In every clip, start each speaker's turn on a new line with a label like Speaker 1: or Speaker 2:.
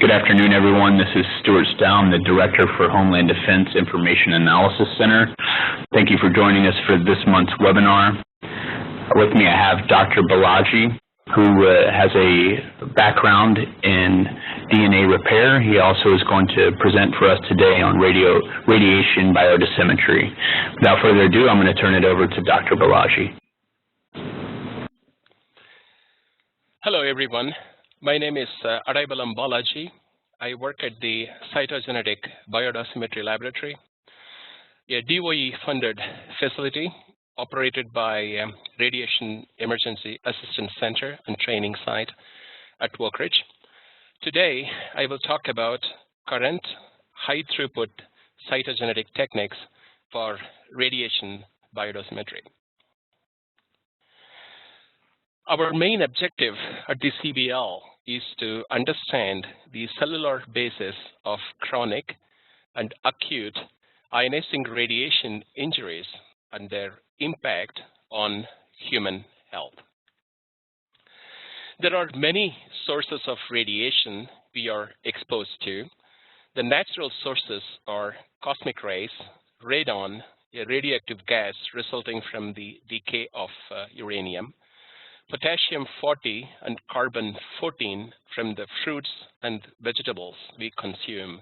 Speaker 1: Good afternoon, everyone. This is Stuart Stow, the Director for Homeland Defense Information Analysis Center. Thank you for joining us for this month's webinar. With me, I have Dr. Balaji, who has a background in DNA repair. He also is going to present for us today on radiation biodosimetry. Without further ado, I'm going to turn it over to Dr. Balaji.
Speaker 2: Hello, everyone. My name is Adaibalam Balaji. I work at the Cytogenetic Biodosimetry Laboratory, a DOE-funded facility operated by Radiation Emergency Assistance Center and Training Site at Oak Ridge. Today, I will talk about current high-throughput cytogenetic techniques for radiation biodosimetry. Our main objective at the CBL is to understand the cellular basis of chronic and acute ionizing radiation injuries and their impact on human health. There are many sources of radiation we are exposed to. The natural sources are cosmic rays, radon, a radioactive gas resulting from the decay of uranium, potassium-40 and carbon-14 from the fruits and vegetables we consume,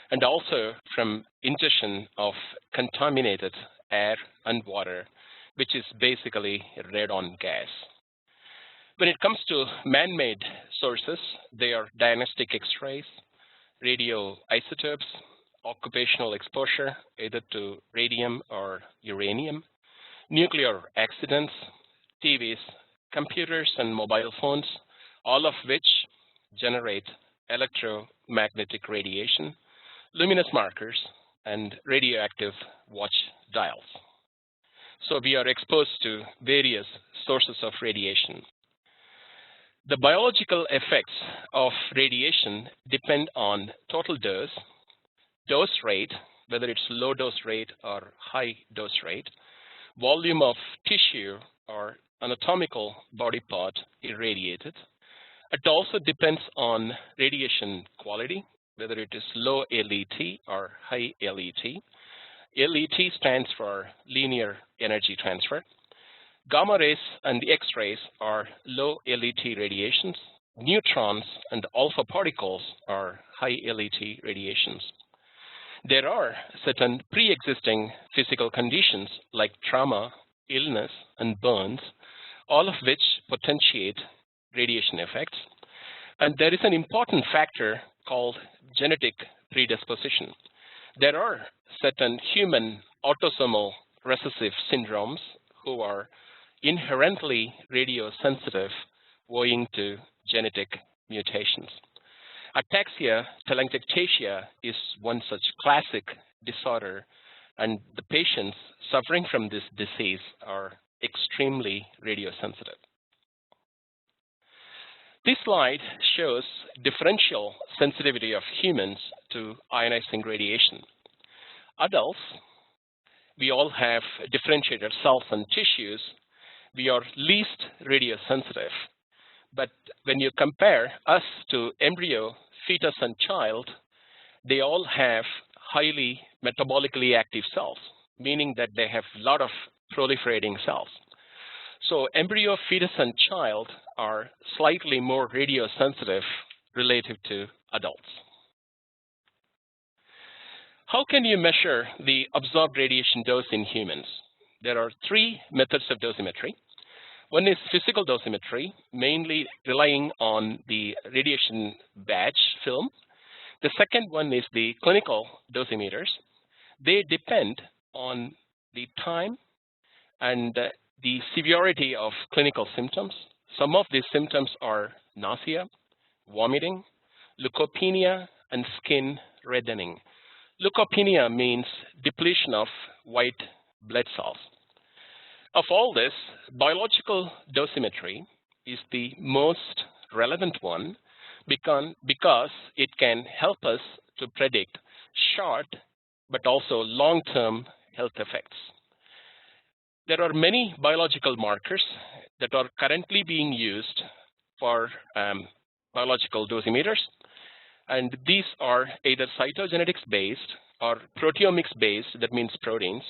Speaker 2: and also from ingestion of contaminated air and water, which is basically radon gas. When it comes to man-made sources, they are diagnostic X-rays, radioisotopes, occupational exposure either to radium or uranium, nuclear accidents, TVs, computers and mobile phones, all of which generate electromagnetic radiation, luminous markers, and radioactive watch dials. So we are exposed to various sources of radiation. The biological effects of radiation depend on total dose rate, whether it's low dose rate or high dose rate, volume of tissue or anatomical body part irradiated. It also depends on radiation quality, whether it is low LET or high LET. LET stands for linear energy transfer. Gamma rays and the X-rays are low LET radiations. Neutrons and alpha particles are high LET radiations. There are certain pre-existing physical conditions like trauma, illness, and burns, all of which potentiate radiation effects. And there is an important factor called genetic predisposition. There are certain human autosomal recessive syndromes who are inherently radiosensitive owing to genetic mutations. Ataxia telangiectasia is one such classic disorder, and the patients suffering from this disease are extremely radiosensitive. This slide shows differential sensitivity of humans to ionizing radiation. Adults, we all have differentiated cells and tissues. We are least radiosensitive. But when you compare us to embryo, fetus, and child, they all have highly metabolically active cells, meaning that they have a lot of proliferating cells. So embryo, fetus, and child are slightly more radiosensitive relative to adults. How can you measure the absorbed radiation dose in humans? There are three methods of dosimetry. One is physical dosimetry, mainly relying on the radiation batch film. The second one is the clinical dosimeters. They depend on the time and the severity of clinical symptoms. Some of these symptoms are nausea, vomiting, leukopenia, and skin reddening. Leukopenia means depletion of white blood cells. Of all this, biological dosimetry is the most relevant one because it can help us to predict short but also long-term health effects. There are many biological markers that are currently being used for biological dosimeters. And these are either cytogenetics based or proteomics based, that means proteins,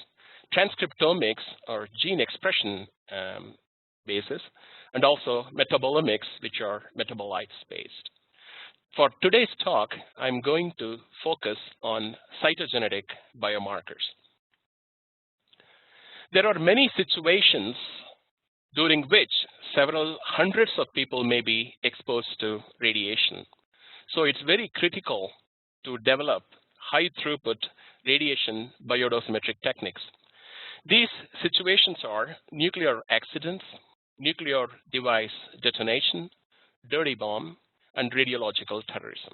Speaker 2: transcriptomics or gene expression basis, and also metabolomics, which are metabolites based. For today's talk, I'm going to focus on cytogenetic biomarkers. There are many situations during which several hundreds of people may be exposed to radiation. So it's very critical to develop high throughput radiation biodosimetric techniques. These situations are nuclear accidents, nuclear device detonation, dirty bomb, and radiological terrorism.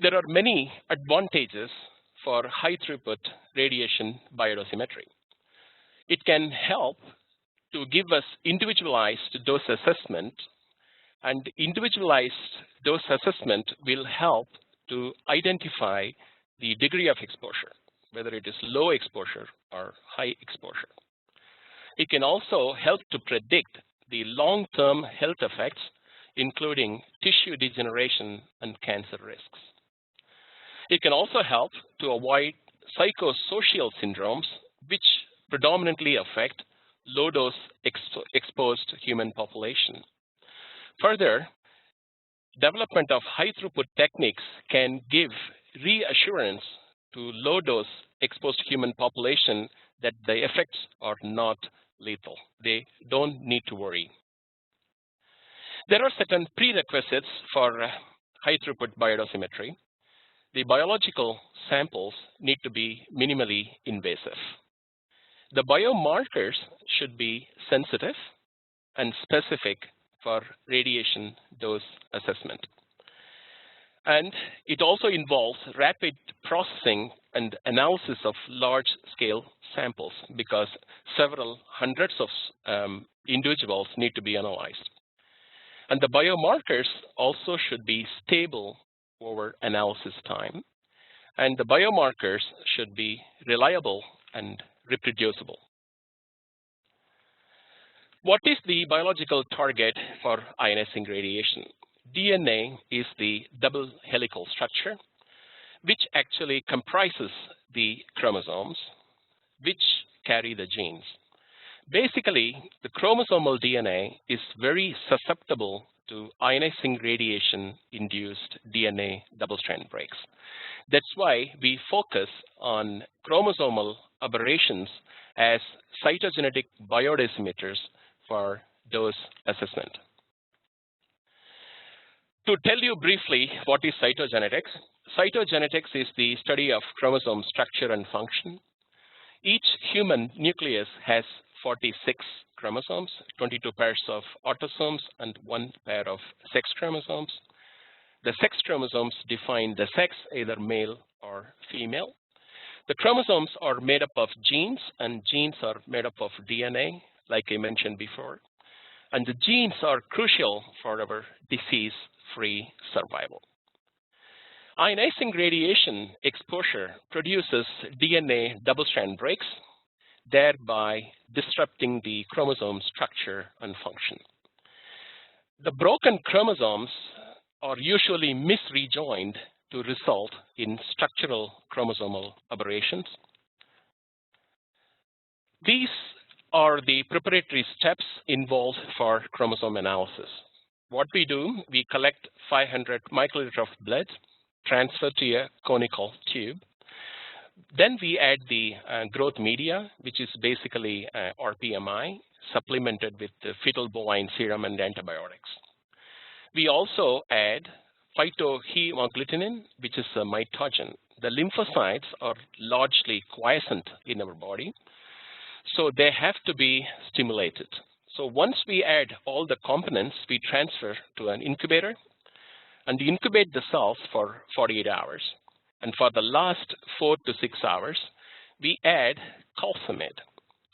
Speaker 2: There are many advantages for high throughput radiation biodosimetry. It can help to give us individualized dose assessment, and individualized dose assessment will help to identify the degree of exposure, whether it is low exposure or high exposure. It can also help to predict the long-term health effects, including tissue degeneration and cancer risks. It can also help to avoid psychosocial syndromes, which predominantly affect low-dose exposed human population. Further, development of high-throughput techniques can give reassurance to low-dose exposed human population that the effects are not lethal. They don't need to worry. There are certain prerequisites for high-throughput biodosimetry. The biological samples need to be minimally invasive. The biomarkers should be sensitive and specific for radiation dose assessment. And it also involves rapid processing and analysis of large-scale samples because several hundreds of individuals need to be analyzed. And the biomarkers also should be stable over analysis time. And the biomarkers should be reliable and reproducible. What is the biological target for ionizing radiation? DNA is the double helical structure, which actually comprises the chromosomes, which carry the genes. Basically, the chromosomal DNA is very susceptible to ionizing radiation-induced DNA double-strand breaks. That's why we focus on chromosomal aberrations as cytogenetic biodosimeters for dose assessment. To tell you briefly what is cytogenetics, cytogenetics is the study of chromosome structure and function. Each human nucleus has 46 chromosomes, 22 pairs of autosomes, and 1 pair of sex chromosomes. The sex chromosomes define the sex, either male or female. The chromosomes are made up of genes, and genes are made up of DNA, like I mentioned before. And the genes are crucial for our disease-free survival. Ionizing radiation exposure produces DNA double-strand breaks, thereby disrupting the chromosome structure and function. The broken chromosomes are usually misrejoined to result in structural chromosomal aberrations. These are the preparatory steps involved for chromosome analysis. What we do, we collect 500 microliters of blood, transfer to a conical tube. Then we add the growth media, which is basically RPMI, supplemented with the fetal bovine serum and antibiotics. We also add phytohemagglutinin, which is a mitogen. The lymphocytes are largely quiescent in our body, so they have to be stimulated. So once we add all the components, we transfer to an incubator and incubate the cells for 48 hours. And for the last 4 to 6 hours, we add calcimide.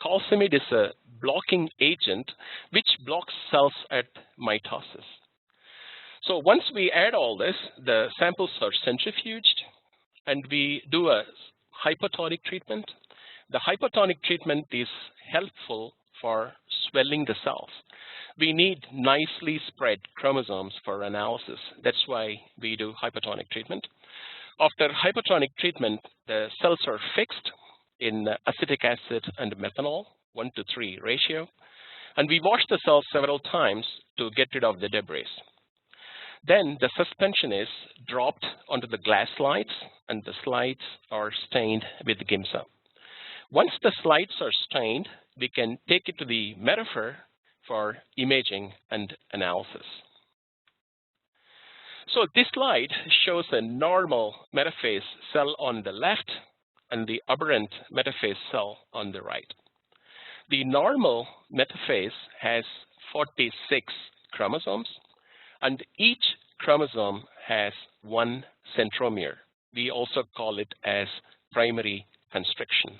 Speaker 2: Calcimide is a blocking agent which blocks cells at mitosis. So once we add all this, the samples are centrifuged and we do a hypotonic treatment. The hypotonic treatment is helpful for swelling the cells. we need nicely spread chromosomes for analysis. That's why we do hypertonic treatment. After hypertonic treatment, the cells are fixed in acetic acid and methanol, 1:3 ratio, and we wash the cells several times to get rid of the debris. Then the suspension is dropped onto the glass slides, and the slides are stained with Giemsa. Once the slides are stained, we can take it to the Metafer for imaging and analysis. So this slide shows a normal metaphase cell on the left and the aberrant metaphase cell on the right. The normal metaphase has 46 chromosomes, and each chromosome has one centromere. We also call it as primary constriction.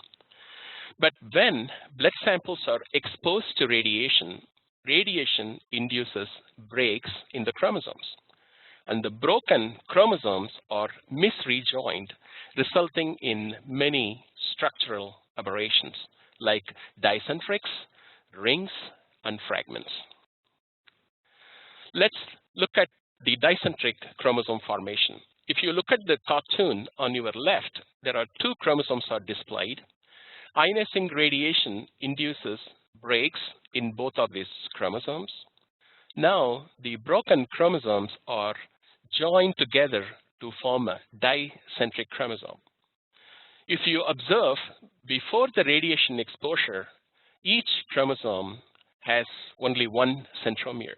Speaker 2: But when blood samples are exposed to radiation, radiation induces breaks in the chromosomes. And the broken chromosomes are misrejoined, resulting in many structural aberrations like dicentrics, rings, and fragments. Let's look at the dicentric chromosome formation. If you look at the cartoon on your left, there are two chromosomes are displayed. Ionizing radiation induces breaks in both of these chromosomes. Now, the broken chromosomes are joined together to form a dicentric chromosome. If you observe, before the radiation exposure, each chromosome has only one centromere.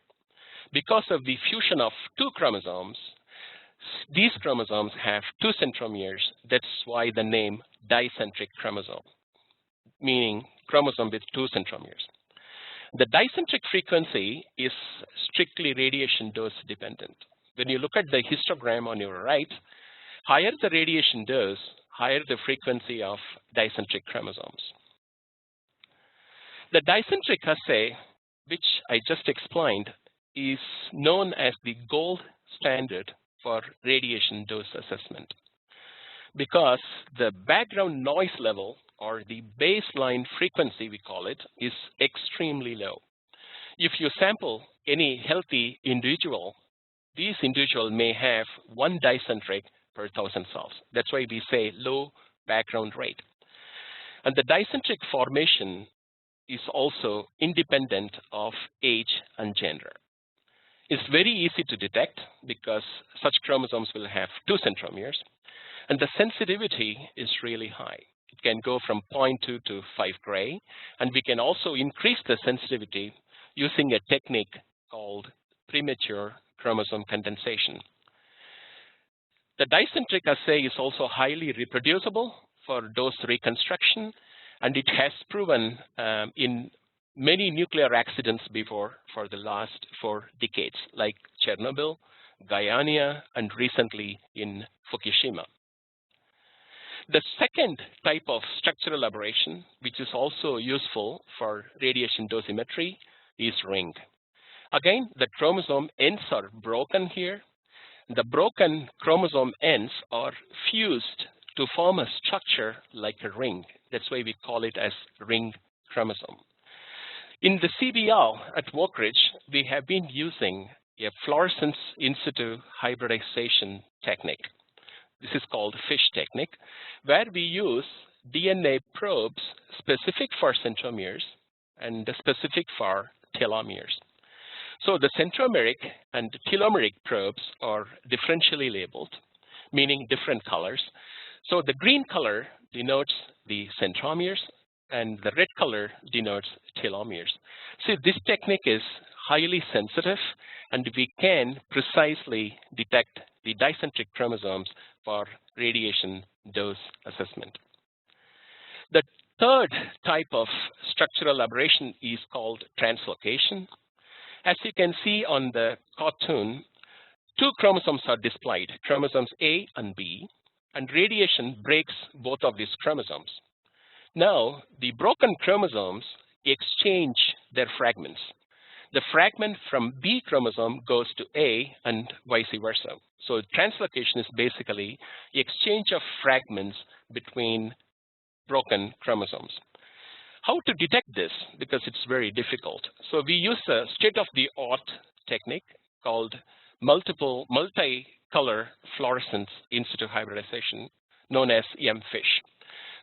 Speaker 2: Because of the fusion of two chromosomes, these chromosomes have two centromeres. That's why the name dicentric chromosome, meaning chromosome with two centromeres. The dicentric frequency is strictly radiation dose dependent. When you look at the histogram on your right, higher the radiation dose, higher the frequency of dicentric chromosomes. The dicentric assay, which I just explained, is known as the gold standard for radiation dose assessment because the background noise level, or the baseline frequency we call it, is extremely low. If you sample any healthy individual, these individuals may have one dicentric per 1,000 cells. That's why we say low background rate. And the dicentric formation is also independent of age and gender. It's very easy to detect because such chromosomes will have two centromeres, and the sensitivity is really high. It can go from 0.2 to 5 gray, and we can also increase the sensitivity using a technique called premature chromosome condensation. The dicentric assay is also highly reproducible for dose reconstruction, and it has proven in many nuclear accidents before for the last 4 decades, like Chernobyl, Guyana, and recently in Fukushima. The second type of structural aberration, which is also useful for radiation dosimetry, is ring. Again, the chromosome ends are broken here. The broken chromosome ends are fused to form a structure like a ring. That's why we call it as ring chromosome. In the CBL at Oak Ridge, we have been using a fluorescence in situ hybridization technique. This is called FISH technique, where we use DNA probes specific for centromeres and specific for telomeres. So the centromeric and telomeric probes are differentially labeled, meaning different colors. So the green color denotes the centromeres, and the red color denotes telomeres. So this technique is highly sensitive, and we can precisely detect the dicentric chromosomes for radiation dose assessment. The third type of structural aberration is called translocation. As you can see on the cartoon, 2 chromosomes are displayed, chromosomes A and B, and radiation breaks both of these chromosomes. Now, the broken chromosomes exchange their fragments. The fragment from B chromosome goes to A and vice versa. So translocation is basically the exchange of fragments between broken chromosomes. how to detect this, because it's very difficult. So we use a state-of-the-art technique called multicolor fluorescence in situ hybridization, known as MFISH.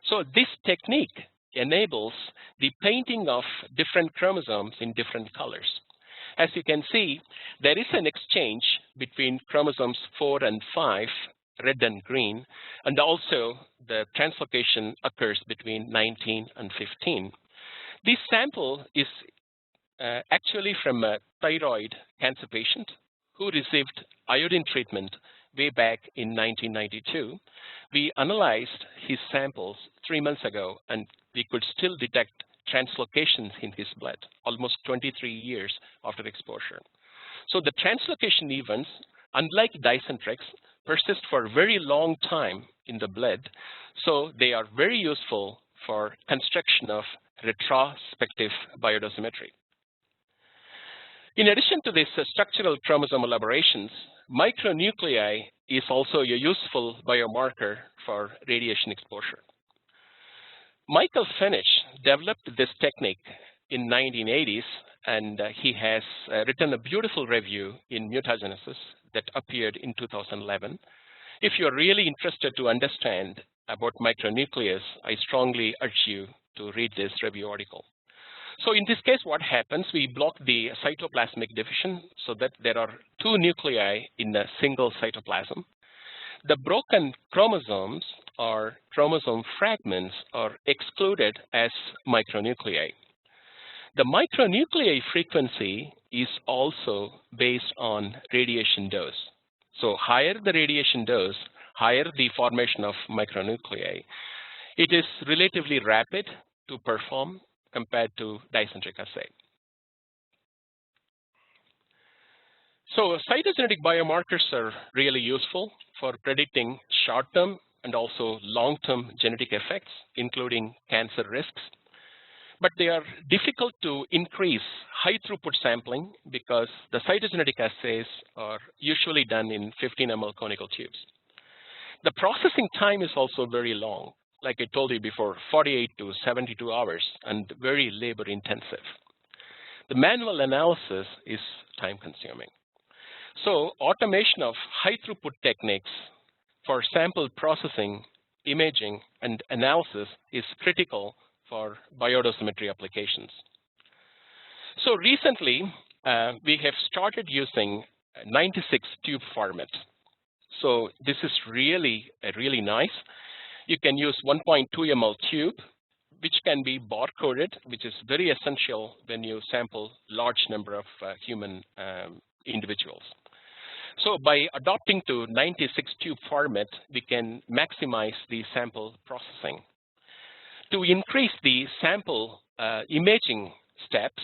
Speaker 2: So this technique enables the painting of different chromosomes in different colors. As you can see, there is an exchange between chromosomes 4 and 5, red and green, and also the translocation occurs between 19 and 15. This sample is actually from a thyroid cancer patient who received iodine treatment way back in 1992. We analyzed his samples 3 months ago, and we could still detect translocations in his blood, almost 23 years after exposure. So the translocation events, unlike Dicentrics, persist for a very long time in the blood, so they are very useful for construction of retrospective biodosimetry. In addition to these structural chromosomal aberrations, micronuclei is also a useful biomarker for radiation exposure. Michael Fenich developed this technique in 1980s, and he has written a beautiful review in Mutagenesis that appeared in 2011. If you're really interested to understand about micronucleus, I strongly urge you to read this review article. So in this case, what happens, we block the cytoplasmic division so that there are 2 nuclei in a single cytoplasm. The broken chromosomes or chromosome fragments are excluded as micronuclei. The micronuclei frequency is also based on radiation dose. So higher the radiation dose, higher the formation of micronuclei. It is relatively rapid to perform compared to Dicentric assay. So cytogenetic biomarkers are really useful for predicting short-term and also long-term genetic effects, including cancer risks. But they are difficult to increase high throughput sampling because the cytogenetic assays are usually done in 15 ml conical tubes. The processing time is also very long, like I told you before, 48 to 72 hours, and very labor intensive. The manual analysis is time consuming. So automation of high throughput techniques for sample processing, imaging, and analysis is critical for biodosimetry applications. So recently, we have started using 96 tube format. So this is really nice. You can use 1.2 ml tube, which can be barcoded, which is very essential when you sample large number of human individuals. So by adopting to 96 tube format, we can maximize the sample processing. To increase the sample imaging steps,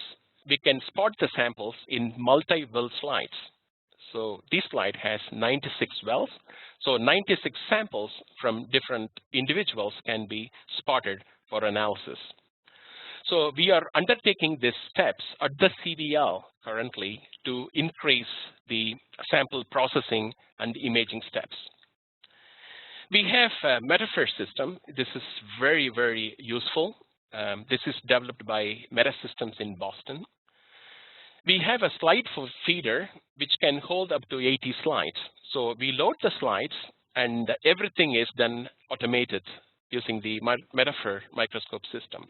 Speaker 2: we can spot the samples in multi-well slides. So this slide has 96 wells. So 96 samples from different individuals can be spotted for analysis. So we are undertaking these steps at the CDL currently to increase the sample processing and imaging steps. We have a Metafer system. This is very useful. This is developed by Metasystems in Boston. We have a slide feeder which can hold up to 80 slides. So we load the slides and everything is done automated using the Metafer microscope system.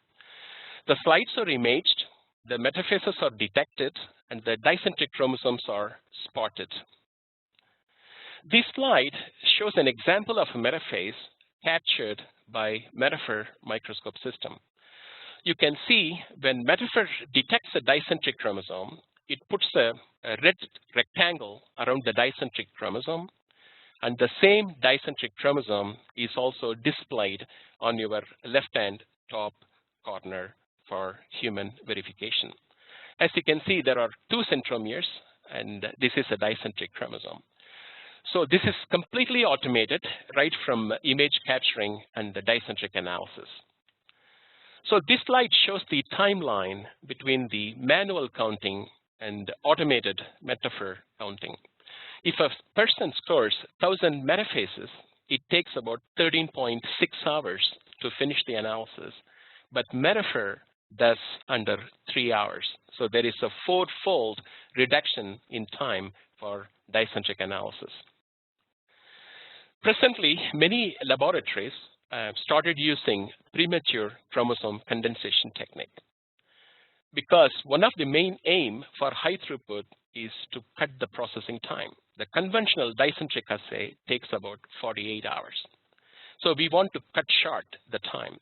Speaker 2: The slides are imaged, the metaphases are detected, and the dicentric chromosomes are spotted. This slide shows an example of a metaphase captured by Metafer microscope system. You can see when Metafer detects a dicentric chromosome, it puts a red rectangle around the dicentric chromosome, and the same dicentric chromosome is also displayed on your left-hand top corner for human verification. As you can see, there are 2 centromeres, and this is a dicentric chromosome. So this is completely automated right from image capturing and the dicentric analysis. So this slide shows the timeline between the manual counting and automated Metafer counting. If a person scores 1,000 metaphases, it takes about 13.6 hours to finish the analysis. But Metafer thus under 3 hours. So there is a 4-fold reduction in time for Dicentric analysis. Presently, many laboratories started using premature chromosome condensation technique, because one of the main aim for high throughput is to cut the processing time. The conventional Dicentric assay takes about 48 hours. So we want to cut short the time.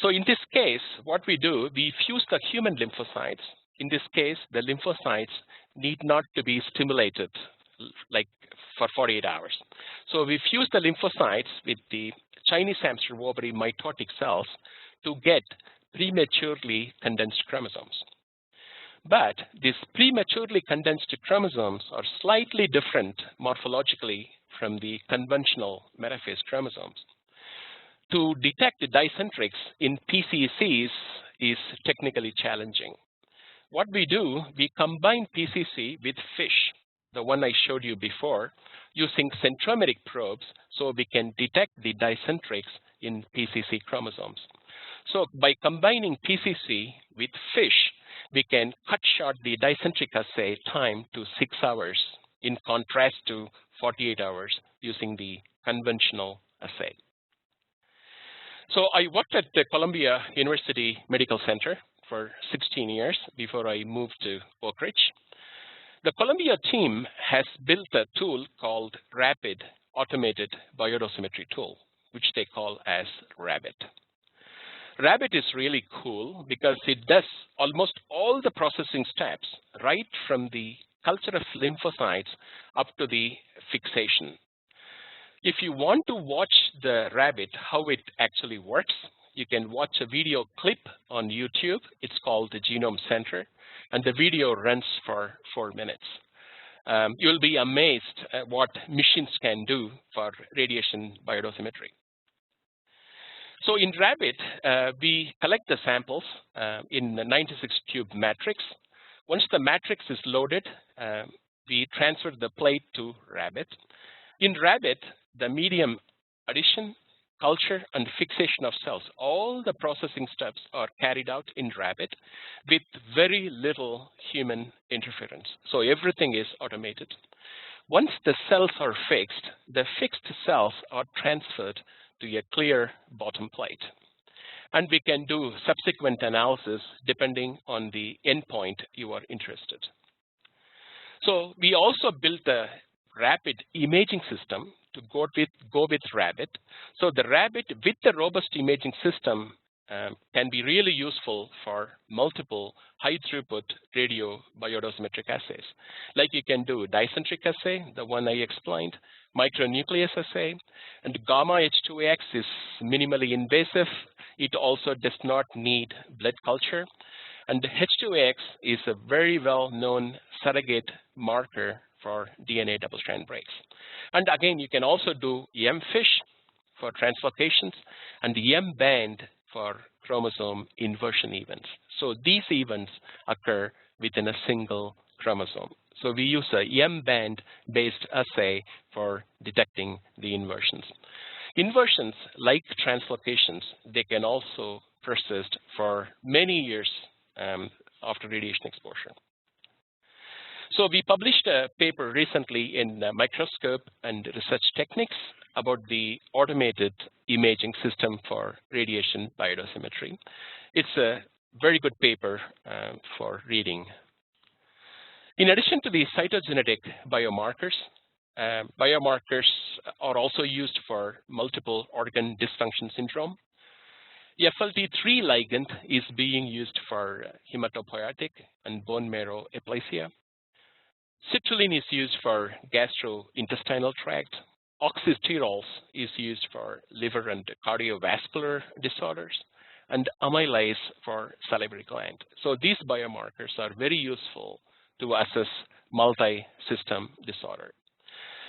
Speaker 2: So in this case, what we do, we fuse the human lymphocytes. In this case, the lymphocytes need not to be stimulated like for 48 hours. So we fuse the lymphocytes with the Chinese hamster ovary mitotic cells to get prematurely condensed chromosomes. But these prematurely condensed chromosomes are slightly different morphologically from the conventional metaphase chromosomes. To detect the dicentrics in PCCs is technically challenging. What we do, we combine PCC with FISH, the one I showed you before, using centromeric probes so we can detect the dicentrics in PCC chromosomes. So by combining PCC with FISH, we can cut short the dicentric assay time to 6 hours in contrast to 48 hours using the conventional assay. So I worked at the Columbia University Medical Center for 16 years before I moved to Oak Ridge. The Columbia team has built a tool called RABIT, Automated Biodosimetry Tool, which they call as RABIT. RABIT is really cool because it does almost all the processing steps right from the culture of lymphocytes up to the fixation. If you want to watch the RABIT, how it actually works, you can watch a video clip on YouTube. It's called the Genome Center, and the video runs for 4 minutes. You'll be amazed at what machines can do for radiation biodosimetry. So in RABIT, we collect the samples in a 96-tube matrix. Once the matrix is loaded, we transfer the plate to RABIT. In RABIT, the medium addition, culture, and fixation of cells, all the processing steps are carried out in RABIT with very little human interference. So everything is automated. Once the cells are fixed, the fixed cells are transferred to a clear bottom plate. And we can do subsequent analysis depending on the endpoint you are interested. So we also built a RABIT imaging system to go with RABIT. So the RABIT with the robust imaging system can be really useful for multiple high throughput radio biodosimetric assays. Like you can do Dicentric assay, the one I explained, micronucleus assay, and gamma H2AX is minimally invasive. It also does not need blood culture. And the H2AX is a very well-known surrogate marker for DNA double-strand breaks. And again, you can also do M-FISH for translocations and M-band for chromosome inversion events. So these events occur within a single chromosome. So we use a M-band-based assay for detecting the inversions. Inversions, like translocations, they can also persist for many years after radiation exposure. So we published a paper recently in Microscope and Research Techniques about the automated imaging system for radiation biodosimetry. It's a very good paper for reading. In addition to the cytogenetic biomarkers, biomarkers are also used for multiple organ dysfunction syndrome. FLT3 ligand is being used for hematopoietic and bone marrow aplasia. Citrulline is used for gastrointestinal tract. Oxysterols is used for liver and cardiovascular disorders, and amylase for salivary gland. So these biomarkers are very useful to assess multi-system disorder.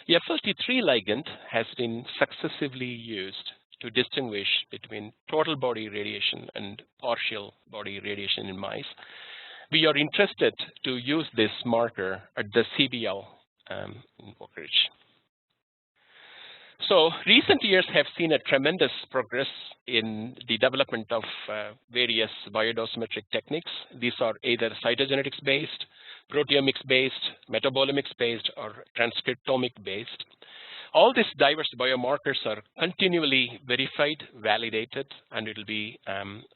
Speaker 2: The FLT3 ligand has been successively used to distinguish between total body radiation and partial body radiation in mice. We are interested to use this marker at the CBL in Oak Ridge. So recent years have seen a tremendous progress in the development of various biodosimetric techniques. These are either cytogenetics-based, proteomics-based, metabolomics-based, or transcriptomic-based. All these diverse biomarkers are continually verified, validated, and it will be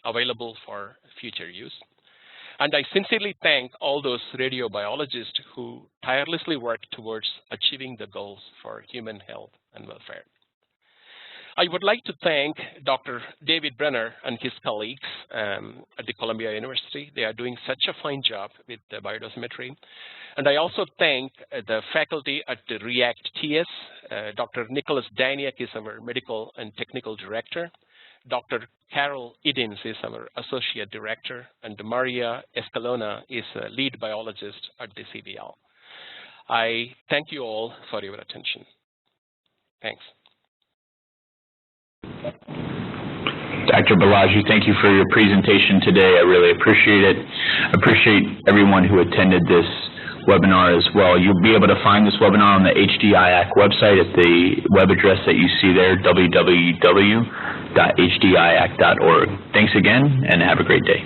Speaker 2: available for future use. And I sincerely thank all those radiobiologists who tirelessly work towards achieving the goals for human health and welfare. I would like to thank Dr. David Brenner and his colleagues at the Columbia University. They are doing such a fine job with the biodosimetry. And I also thank the faculty at the REACT TS. Dr. Nicholas Daniak is our medical and technical director. Dr. Carol Idins is our associate director, and Maria Escalona is a lead biologist at the CBL. I thank you all for your attention. Thanks.
Speaker 1: Dr. Balaji, thank you for your presentation today. I really appreciate it. I appreciate everyone who attended this webinar as well. You'll be able to find this webinar on the HDIAC website at the web address that you see there, www.hdiac.org. Thanks again, and have a great day.